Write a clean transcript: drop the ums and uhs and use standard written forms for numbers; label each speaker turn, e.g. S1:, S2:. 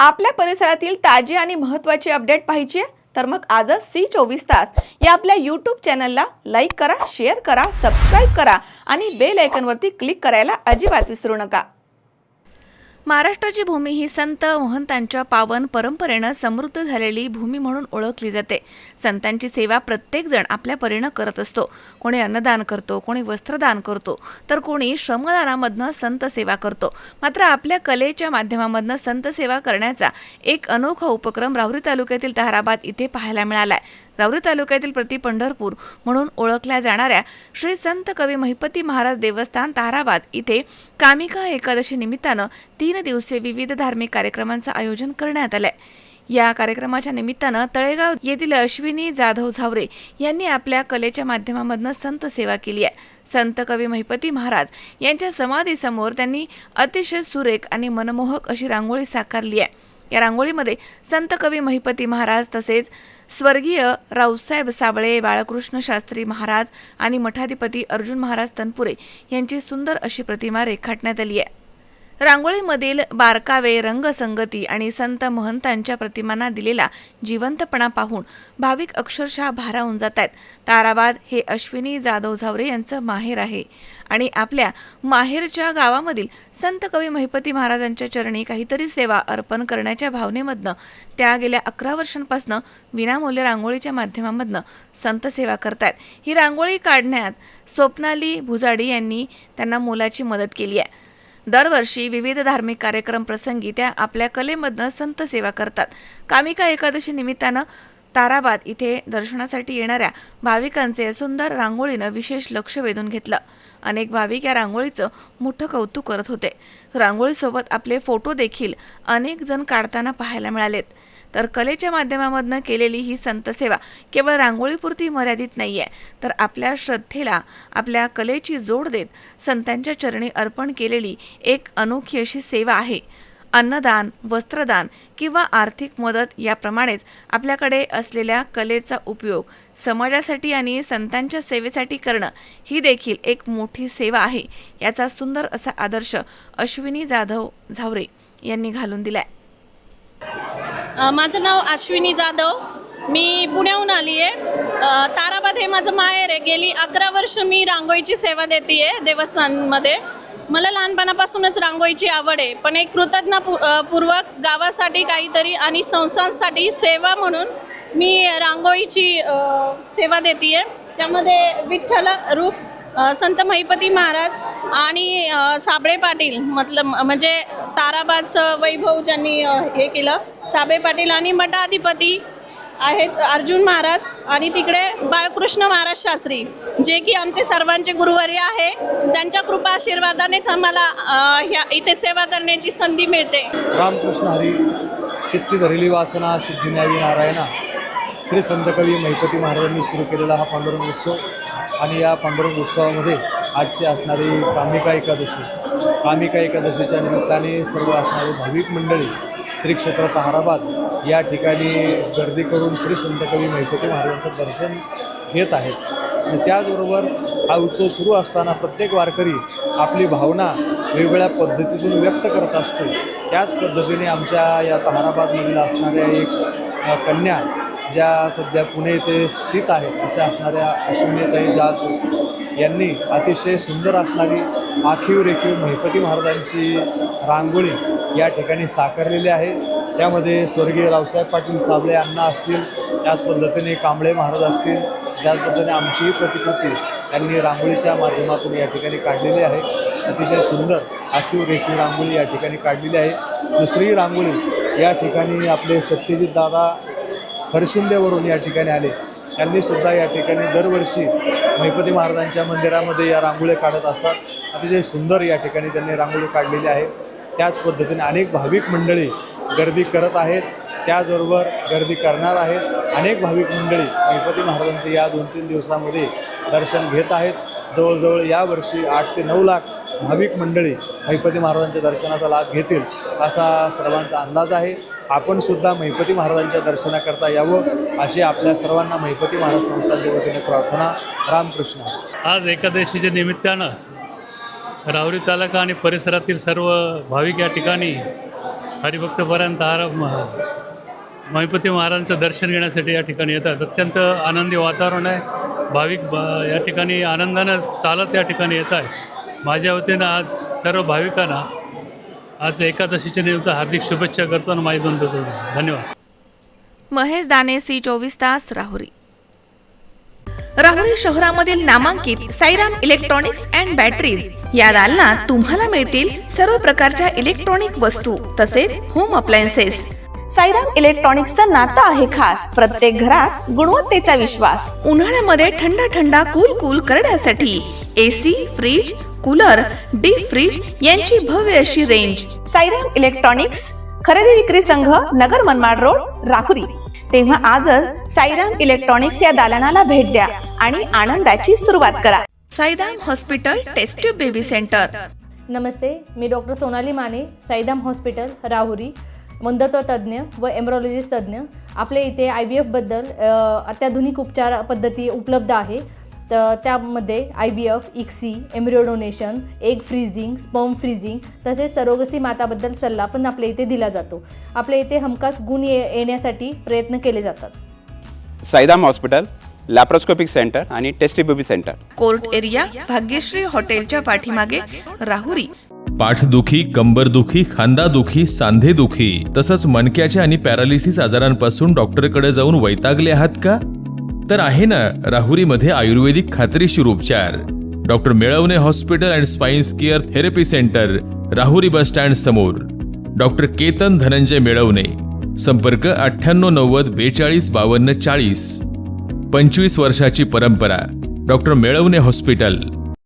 S1: आपल्या परिसरातील ताजी आणि महत्त्वाची अपडेट पाहिजे आहे तर मग आजच C24 तास या आपल्या YouTube चॅनलला लाईक करा, शेअर करा, सबस्क्राइब करा आणि बेल आयकॉनवरती क्लिक करायला अजिबात विसरू नका। महाराष्ट्राची भूमी ही संत महंतांच्या पावन परंपरेने समृद्ध झालेली भूमी म्हणून ओळखली जाते। संतांची सेवा प्रत्येक जण आपल्या परीने करत असतो। कोणी अन्नदान करतो, कोणी वस्त्रदान करतो, तर कोणी श्रमदानामधनं संत सेवा करतो। मात्र आपल्या कलेच्या माध्यमामधनं संत सेवा करण्याचा एक अनोखा उपक्रम राहुरी तालुक्यातील ताहराबाद इथे पाहायला मिळालाय। राहुरी तालुक्यातील प्रति पंढरपूर म्हणून ओळखल्या जाणाऱ्या श्री संत कवी महिपती महाराज देवस्थान ताहराबाद इथे कामिका एकादशी निमित्तानं 3 दिवसीय विविध धार्मिक कार्यक्रमांचं आयोजन करण्यात आलंय। या कार्यक्रमाच्या निमित्तानं तळेगाव येथील अश्विनी जाधव झावरे यांनी आपल्या कलेच्या माध्यमामधनं संत सेवा केली आहे। संत कवी महिपती महाराज यांच्या समाधीसमोर त्यांनी अतिशय सुरेख आणि मनमोहक अशी रांगोळी साकारली आहे। या रांगोळीमध्ये संत कवी महिपती महाराज तसेच स्वर्गीय रावसाहेब साबळे, बाळकृष्ण शास्त्री महाराज आणि मठाधिपती अर्जुन महाराज तनपुरे यांची सुंदर अशी प्रतिमा रेखाटण्यात आली आहे। रांगोळीमधील बारकावे, रंगसंगती आणि संत महंतांच्या प्रतिमांना दिलेला जिवंतपणा पाहून भाविक अक्षरशः भारावून जात आहेत। ताहराबाद हे अश्विनी जाधव झावरे यांचं माहेर आहे आणि आपल्या माहेरच्या गावामधील संत कवी महिपती महाराजांच्या चरणी काहीतरी सेवा अर्पण करण्याच्या भावनेमधनं त्या गेल्या 11 वर्षांपासून विनामूल्य रांगोळीच्या माध्यमामधनं संत सेवा करतात। ही रांगोळी काढण्यात स्वप्नाली भुजाडी यांनी त्यांना मोलाची मदत केली आहे। दरवर्षी विविध धार्मिक कार्यक्रम प्रसंगी त्या आपल्या कलेमधनं संत सेवा करतात। कामिका एकादशी निमित्तानं ताहराबाद इथे दर्शनासाठी येणाऱ्या भाविकांचे सुंदर रांगोळीनं विशेष लक्ष वेधून घेतलं। अनेक भाविक या रांगोळीचं मोठं कौतुक करत होते। रांगोळीसोबत आपले फोटो देखील अनेक जण काढताना पाहायला मिळालेत। तर कलेच्या माध्यमामधनं केलेली ही संत सेवा केवळ रांगोळीपुरती मर्यादित नाहीये, तर आपल्या श्रद्धेला आपल्या कलेची जोड देत संतांच्या चरणी अर्पण केलेली एक अनोखी अशी सेवा आहे। अन्नदान, वस्त्रदान किंवा आर्थिक मदत याप्रमाणेच आपल्याकडे असलेल्या कलेचा उपयोग समाजासाठी आणि संतांच्या सेवेसाठी करणं ही देखील एक मोठी सेवा आहे। याचा सुंदर असा आदर्श अश्विनी जाधव झावरे यांनी घालून दिलाय।
S2: माझं नाव अश्विनी जाधव, मी पुण्याहून आली आहे। ताहराबाद हे माझं माहेर आहे। गेली 11 वर्ष मी रांगोळीची सेवा देते आहे देवस्थानमध्ये। मला लहानपणापासूनच रांगोळीची आवड आहे, पण एक कृतज्ञतापूर्वक गावासाठी काहीतरी आणि संस्थांसाठी सेवा म्हणून मी रांगोळीची सेवा देते आहे। त्यामध्ये विठ्ठल रूप, संत महिपती महाराज आणि साबळे पाटील म्हणजे ताहराबादचं वैभव ज्यांनी हे केलं, साबळे पाटील आणि मठाधिपती आहेत अर्जुन महाराज आणि तिकडे बाळकृष्ण महाराज शास्त्री, जे की आमचे सर्वांचे गुरुवर्य आहे। त्यांच्या कृपा आशीर्वादानेच आम्हाला इथे सेवा करण्याची संधी मिळते।
S3: रामकृष्ण हरी चित्ती धरली वासना सिद्धी न्यावी नारायणा। श्री संत कवी महिपती महाराजांनी सुरू केलेला हा पांडुरंग उत्सव आणि या पांडुरंग उत्सवामध्ये आजची असणारी कामिका एकादशीच्या निमित्ताने सर्व असणारी भाविक मंडळी श्री क्षेत्र ताहराबाद या ठिकाणी गर्दी करून श्री संत कवी महिपती महाराजांचं दर्शन घेत आहेत। आणि त्याचबरोबर हा उत्सव सुरू असताना प्रत्येक वारकरी आपली भावना वेगवेगळ्या पद्धतीतून व्यक्त करत असतो। त्याच पद्धतीने आमच्या या ताहराबादमधील असणाऱ्या एक कन्या ज्या सध्या पुणे येथे स्थित आहेत अशा असणाऱ्या अश्विनीताई जाधव यांनी अतिशय सुंदर असणारी आखीव रेखीव महिपती महाराजांची रांगोळी या ठिकाणी साकारलेली आहे। त्यामध्ये स्वर्गीय रावसाहेब पाटील साबळे अण्णा असतील, त्याच पद्धतीने कांबळे महाराज असतील, त्याच पद्धतीने आमचीही प्रतिकृती त्यांनी रांगोळीच्या माध्यमातून या ठिकाणी काढलेली आहे। अतिशय सुंदर आखीव रेखीव रांगोळी या ठिकाणी काढलेली आहे। दुसरी रांगोळी या ठिकाणी आपले सत्यजित दादा हरशिंदेवरून या ठिकाणी आले। त्यांनी सुद्धा या ठिकाणी दरवर्षी महिपती महाराजांच्या मंदिरामध्ये या रांगोळ्या काढत असतात। अतिशय सुंदर या ठिकाणी त्यांनी रांगोळी काढलेली आहे। त्याच पद्धतीने अनेक भाविक मंडळी गर्दी करत आहेत, त्याचबरोबर गर्दी करणार आहेत। अनेक भाविक मंडळी महिपती महाराजांचे या 2-3 दिवसामध्ये दर्शन घेत आहेत। जवळजवळ यावर्षी 8 ते 9 लाख भाविक मंडळी महिपती महाराजांच्या दर्शनाचा लाभ घेतील असा सर्वांचा अंदाज आहे। आपण सुद्धा महिपती महाराजांच्या दर्शनाकरता यावं अशी आपल्या सर्वांना महिपती महाराज संस्थांच्या वतीने प्रार्थना। रामकृष्ण।
S4: आज एकादशीच्या निमित्तानं राहुरी तालुका आणि परिसरातील सर्व भाविक या ठिकाणी हरिभक्तपर्यंत महिपती महाराजांचं दर्शन घेण्यासाठी या ठिकाणी येतात. अत्यंत आनंदी वातावरण आहे. भाविक या ठिकाणी आनंदानं चालत या ठिकाणी येत आहे. माझ्या वतीनं आज सर्व भाविकांना आज एकादशीच्या निमित्त हार्दिक शुभेच्छा करतो आणि माझी दोन धन्यवाद.
S1: महेश दाने, C24 तास, राहुरी. राहुरी शहरामधील नामांकित साईराम इलेक्ट्रॉनिक्स अँड बॅटरीज या दालनात तुम्हाला मिळतील सर्व प्रकारच्या इलेक्ट्रॉनिक वस्तू तसेच होम अप्लायन्सेस. साईराम इलेक्ट्रॉनिक्सचं नातं आहे खास. प्रत्येक घरात गुणवत्तेचा विश्वास. उन्हाळ्यामध्ये थंड कूल करण्यासाठी AC, fridge, cooler, deep fridge यांची भव्य अशी रेंज. साईराम इलेक्ट्रॉनिक्स खरेदी विक्री संघ, नगर मनमाड रोड, राहुरी. तेव्हा आजच साईराम इलेक्ट्रॉनिक्स या दालनाला भेट द्या आणि आनंदाची सुरुवात करा. Sairam hospital test tube baby centre.
S5: नमस्ते, मी डॉक्टर सोनाली माने, साईराम हॉस्पिटल, राहुरी, वंध्यत्व तज्ज्ञ व एम्ब्रॉलॉजिस्ट तज्ज्ञ. आपल्या इथे IVF-बद्दल अत्याधुनिक उपचार पद्धती उपलब्ध आहे. तर त्यामध्ये IVF, ICSI, embryo donation, egg freezing, sperm freezing तसेच सरोगसी माताबद्दल सल्ला पण आपल्या इथे दिला जातो. आपल्या इथे हमखास गुण येण्यासाठी प्रयत्न केले जातात.
S6: साईराम हॉस्पिटल, लॅप्रोस्कोपिक सेंटर आणि test baby centre,
S1: court area, Bhagyashree हॉटेलच्या पाठीमागे, राहुरी.
S7: पाठदुखी, कंबरदुखी, खांदादुखी, सांधेदुखी तसंच मणक्याच्या आणि पॅरालिसिस आजारांपासून डॉक्टरकडे जाऊन वैतागले आहात का? तर आहे ना राहुरीमध्ये आयुर्वेदिक खात्रीशीर उपचार. Doctor Melavane hospital and spines care therapy centre, Rahuri bus stand समोर. डॉक्टर केतन धनंजय मेळवणे. संपर्क 9890 42 52 40. 25 वर्षाची परंपरा. Doctor Melavane hospital.